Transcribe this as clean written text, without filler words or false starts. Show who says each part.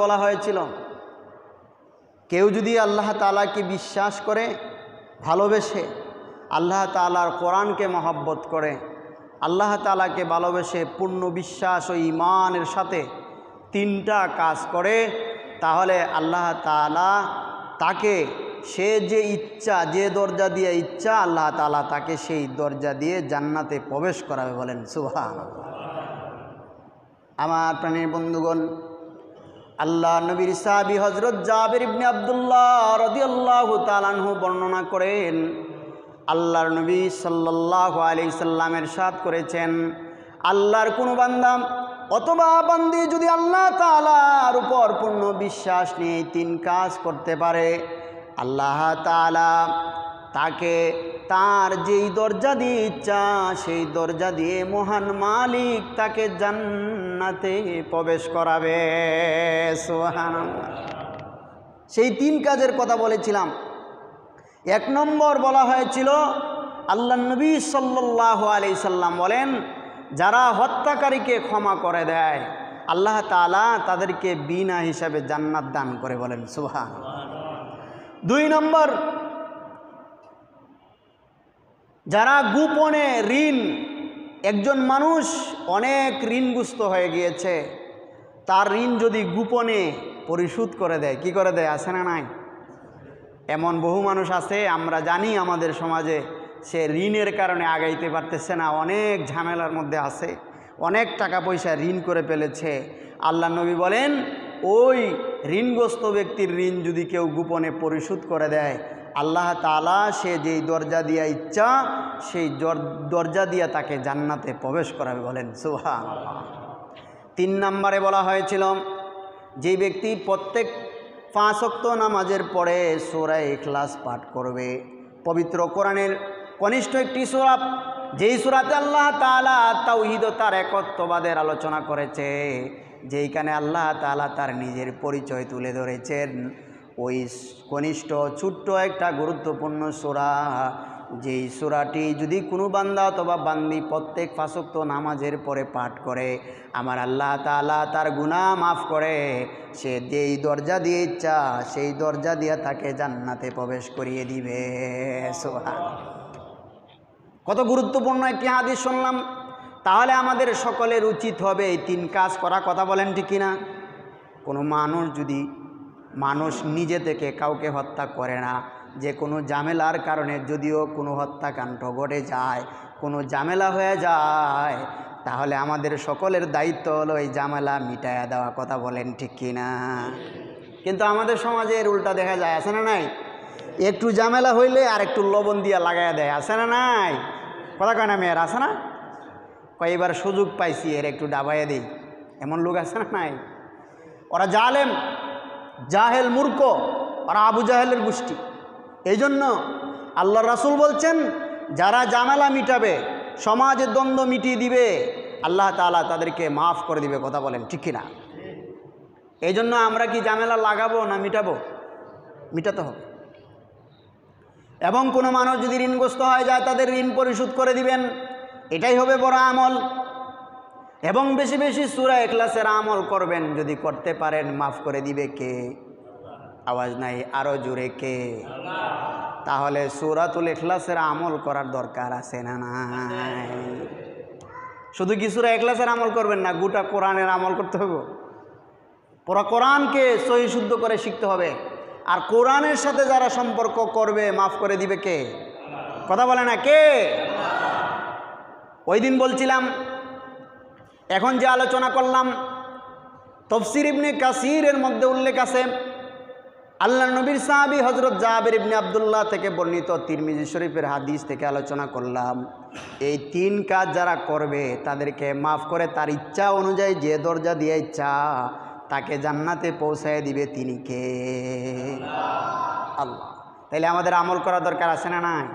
Speaker 1: বলা হয়েছিল কেউ যদি আল্লাহ তাআলাকে বিশ্বাস করে, ভালোবেসে, আল্লাহ তাআলার কোরআনকে মহব্বত করে, আল্লাহ তাআলাকে ভালোবেসে পূর্ণ বিশ্বাস ও ঈমানের সাথে তিনটা কাজ করে, তাহলে আল্লাহ তাআলা তাকে সে যে ইচ্ছা, যে দরজা দিয়ে ইচ্ছা, আল্লাহ তাআলা তাকে সেই দরজা দিয়ে জান্নাতে প্রবেশ করাবে। বলেন সুবহানাল্লাহ। আমার প্রাণের বন্ধুগণ, আল্লাহ নবীর সাহাবী হযরত জাবের ইবনে আব্দুল্লাহ রাদিয়াল্লাহু তাআলা আনহু বর্ণনা করেন, আল্লাহর নবী সাল্লাল্লাহু আলাইহি সাল্লাম ইরশাদ করেছেন, আল্লাহর কোনো বান্দা অথবা বান্দি যদি আল্লাহ তাআলার উপর পূর্ণ বিশ্বাস নিয়ে তিন কাজ করতে পারে, আল্লাহ তাআলা তাকে তার যেই দরজা দিয়ে ইচ্ছা সেই দরজা দিয়ে মহান মালিক তাকে জান্নাতে প্রবেশ করাবে। সুবহানাল্লাহ। সেই তিন কাজের কথা বলেছিলাম। এক নম্বর বলা হয়েছিল, আল্লাহ নবী সাল্লাল্লাহু আলাইহি সাল্লাম বলেন, যারা হত্যাকারীকে ক্ষমা করে দেয় আল্লাহ তাআলা তাদেরকে বিনা হিসাবে জান্নাত দান করে। বলেন সুবহানাল্লাহ। দুই নম্বর, যারা গোপনে ঋণ, একজন মানুষ অনেক ঋণগ্রস্ত হয়ে গিয়েছে, তার ঋণ যদি গোপনে পরিশোধ করে দেয়, কি করে দেয়? আছে না নাই? এমন বহু মানুষ আছে, আমরা জানি আমাদের সমাজে, সে ঋণের কারণে আগাইতে পারতেছে না, অনেক ঝামেলার মধ্যে আছে, অনেক টাকা পয়সা ঋণ করে ফেলেছে। আল্লাহ নবী বলেন, ওই ঋণগ্রস্ত ব্যক্তির ঋণ যদি কেউ গোপনে পরিশোধ করে দেয়, আল্লাহ তাআলা সে যেই দরজা দিয়া ইচ্ছা সেই দরজা দিয়া তাকে জান্নাতে প্রবেশ করাবে। বলেন সুবহানাল্লাহ। তিন নম্বরে বলা হয়েছিল, যে ব্যক্তি প্রত্যেক 5 ওয়াক্ত নামাজের পরে সূরা ইখলাস পাঠ করবে, পবিত্র কোরআনের কনিষ্ঠ একটি সূরা, যেই সূরাতে আল্লাহ তাআলা তাওহীদ ও তার একত্ববাদের আলোচনা করেছে, যেইখানে আল্লাহ তাআলা তার নিজের পরিচয় তুলে ধরেছেন, ওই কনিষ্ঠ ছোট্ট একটা গুরুত্বপূর্ণ সূরা, যেই সূরাটি যদি কোনো বান্দা অথবা বান্দি প্রত্যেক 5 ওয়াক্ত নামাজের পরে পাঠ করে, আমার আল্লাহ তাআলা তার গুনাহ মাফ করে, সে যেই দরজা দিয়ে ইচ্ছা সেই দরজা দিয়ে তাকে জান্নাতে প্রবেশ করিয়ে দিবে। সুবহানাল্লাহ। কত গুরুত্বপূর্ণ একটি হাদিস শুনলাম। তাহলে আমাদের সকলের উচিত হবে এই তিন কাজ করা। কথা বলেন ঠিক কিনা? কোনো মানুষ নিজে থেকে কাউকে হত্যা করে না, যে কোনো ঝামেলার কারণে যদিও কোনো হত্যাকাণ্ড ঘটে যায়, কোনো ঝামেলা হয়ে যায়, তাহলে আমাদের সকলের দায়িত্ব হলো এই ঝামেলা মিটাইয়া দেওয়া। কথা বলেন ঠিক কিনা? কিন্তু আমাদের সমাজে এর উল্টা দেখা যায়, আছে না নাই? একটু ঝামেলা হইলে আর একটু লবণ দিয়া লাগাইয়া দেয়, আছে না নাই? কথা কয় না মেয়ের? আছে না? কয়েকবার সুযোগ পাইছি এর একটু ডাবাইয়া দিই, এমন লোক আছে না নাই? ওরা জালেম, জাহেল, মূর্খ, ওরা আবু জাহেলের গোষ্ঠী। এই জন্য আল্লাহ রাসূল বলছেন, যারা ঝামেলা মিটাবে, সমাজের দ্বন্দ্ব মিটিয়ে দিবে, আল্লাহ তাআলা তাদেরকে মাফ করে দিবে। কথা বলেন ঠিক কিনা? এই জন্য আমরা কি ঝামেলা লাগাবো না মিটাবো? মিটাতে হবে। এবং কোনো মানুষ যদি ঋণগ্রস্ত হয়ে যায়, তাদের ঋণ পরিশোধ করে দিবেন, এটাই হবে বড় আমল। এবং বেশি বেশি সূরা ইখলাসের আমল করবেন, যদি করতে পারেন মাফ করে দিবে কে? আওয়াজ নাই, আরো জোরে কে? তাহলে সূরাতুল ইখলাসের আমল করার দরকার আছে না নাই? শুধু কি সূরা ইখলাসের আমল করবেন না, গোটা কোরআনের আমল করতে হবে। পুরো কোরআনকে সহি শুদ্ধ করে শিখতে হবে। আর কোরআনের সাথে যারা সম্পর্ক করবে, মাফ করে দিবে কে? কথা বলে না কে? ওই দিন বলছিলাম, এখন যে আলোচনা করলাম, তাফসীর ইবনে কাসীরের মধ্যে উল্লেখ আছে, আল্লাহ নবীর সাহাবী হযরত জাবের ইবনে আব্দুল্লাহ থেকে বর্ণিত তিরমিজি শরীফের হাদিস থেকে আলোচনা করলাম, এই তিন কাজ যারা করবে তাদেরকে মাফ করে তার ইচ্ছা অনুযায়ী যে দরজা দিয়ে ইচ্ছা তাকে জান্নাতে পৌঁছায় দিবে। তিনি কে? আল্লাহ। তাইলে আমাদের আমল করা দরকার আছে না নাই?